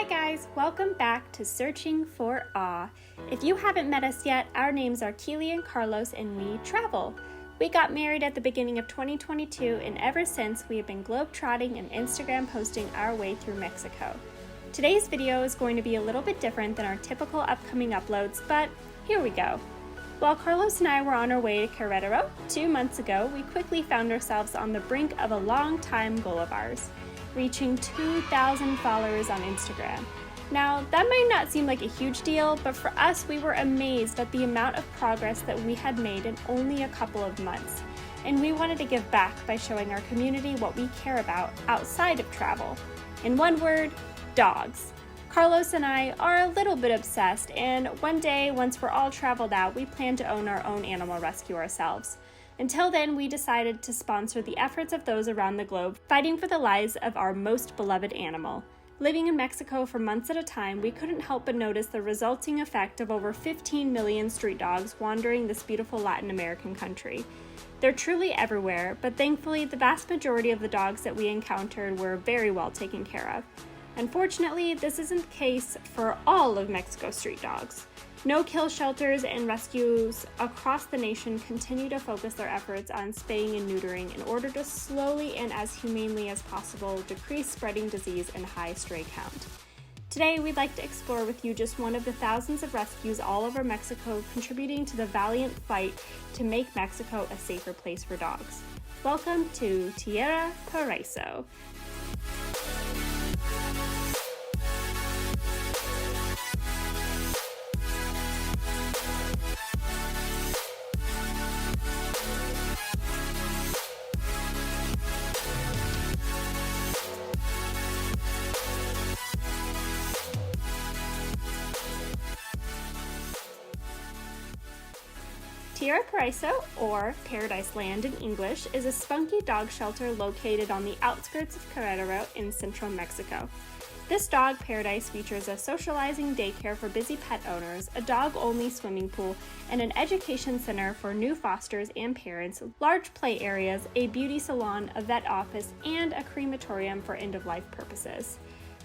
Hi guys, welcome back to Searching for Awe. If you haven't met us yet, our names are Keely and Carlos and we travel. We got married at the beginning of 2022 and ever since we have been globetrotting and Instagram posting our way through Mexico. Today's video is going to be a little bit different than our typical upcoming uploads, but here we go. While Carlos and I were on our way to Querétaro 2 months ago, we quickly found ourselves on the brink of a long-time goal of ours, reaching 2,000 followers on Instagram. Now, that might not seem like a huge deal, but for us, we were amazed at the amount of progress that we had made in only a couple of months. And we wanted to give back by showing our community what we care about outside of travel. In one word, dogs. Carlos and I are a little bit obsessed, and one day, once we're all traveled out, we plan to own our own animal rescue ourselves. Until then, we decided to sponsor the efforts of those around the globe fighting for the lives of our most beloved animal. Living in Mexico for months at a time, we couldn't help but notice the resulting effect of over 15 million street dogs wandering this beautiful Latin American country. They're truly everywhere, but thankfully, the vast majority of the dogs that we encountered were very well taken care of. Unfortunately, this isn't the case for all of Mexico's street dogs. No-kill shelters and rescues across the nation continue to focus their efforts on spaying and neutering in order to slowly and as humanely as possible decrease spreading disease and high stray count. Today, we'd like to explore with you just one of the thousands of rescues all over Mexico contributing to the valiant fight to make Mexico a safer place for dogs. Welcome to TIERRA Paraiso. TIERRA Paraiso, or Paradise Land in English, is a spunky dog shelter located on the outskirts of Querétaro in central Mexico. This dog paradise features a socializing daycare for busy pet owners, a dog-only swimming pool, and an education center for new fosters and parents, large play areas, a beauty salon, a vet office, and a crematorium for end-of-life purposes.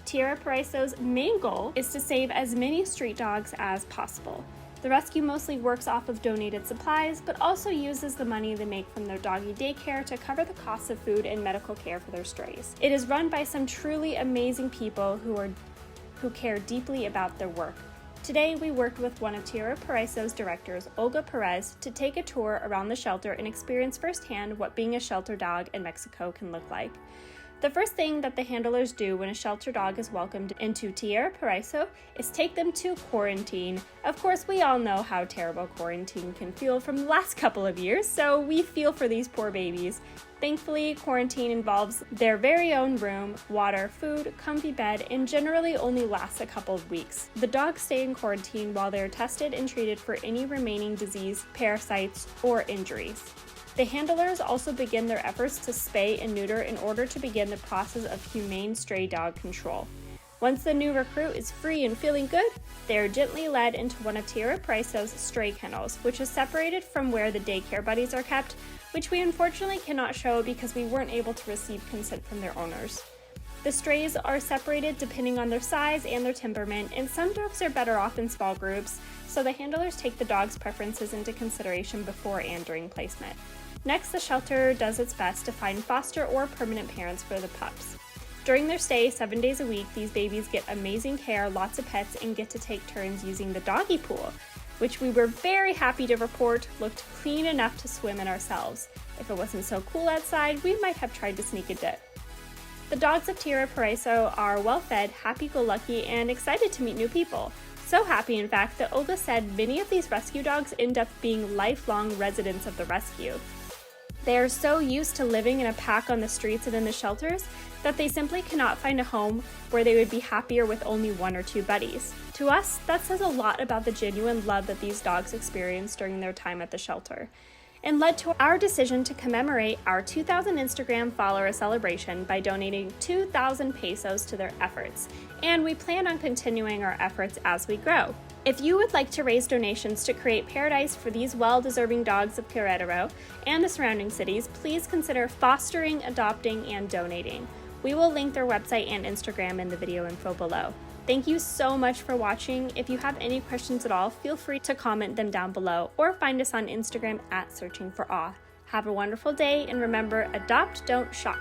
TIERRA Paraiso's main goal is to save as many street dogs as possible. The rescue mostly works off of donated supplies, but also uses the money they make from their doggy daycare to cover the costs of food and medical care for their strays. It is run by some truly amazing people who care deeply about their work. Today, we worked with one of TIERRA Paraiso's directors, Olga Perez, to take a tour around the shelter and experience firsthand what being a shelter dog in Mexico can look like. The first thing that the handlers do when a shelter dog is welcomed into TIERRA Paraiso is take them to quarantine. Of course, we all know how terrible quarantine can feel from the last couple of years, so we feel for these poor babies. Thankfully, quarantine involves their very own room, water, food, comfy bed, and generally only lasts a couple of weeks. The dogs stay in quarantine while they are tested and treated for any remaining disease, parasites, or injuries. The handlers also begin their efforts to spay and neuter in order to begin the process of humane stray dog control. Once the new recruit is free and feeling good, they are gently led into one of TIERRA Paraiso's stray kennels, which is separated from where the daycare buddies are kept, which we unfortunately cannot show because we weren't able to receive consent from their owners. The strays are separated depending on their size and their temperament, and some dogs are better off in small groups, so the handlers take the dog's preferences into consideration before and during placement. Next, the shelter does its best to find foster or permanent parents for the pups. During their stay 7 days a week, these babies get amazing care, lots of pets, and get to take turns using the doggy pool, which we were very happy to report looked clean enough to swim in ourselves. If it wasn't so cool outside, we might have tried to sneak a dip. The dogs of TIERRA Paraiso are well-fed, happy-go-lucky, and excited to meet new people. So happy, in fact, that Olga said many of these rescue dogs end up being lifelong residents of the rescue. They are so used to living in a pack on the streets and in the shelters that they simply cannot find a home where they would be happier with only 1 or 2 buddies. To us, that says a lot about the genuine love that these dogs experience during their time at the shelter, and led to our decision to commemorate our 2,000 Instagram follower celebration by donating 2,000 pesos to their efforts, and we plan on continuing our efforts as we grow. If you would like to raise donations to create paradise for these well-deserving dogs of Querétaro and the surrounding cities, please consider fostering, adopting, and donating. We will link their website and Instagram in the video info below. Thank you so much for watching. If you have any questions at all, feel free to comment them down below or find us on Instagram at Searching for Awe. Have a wonderful day, and remember, adopt, don't shop.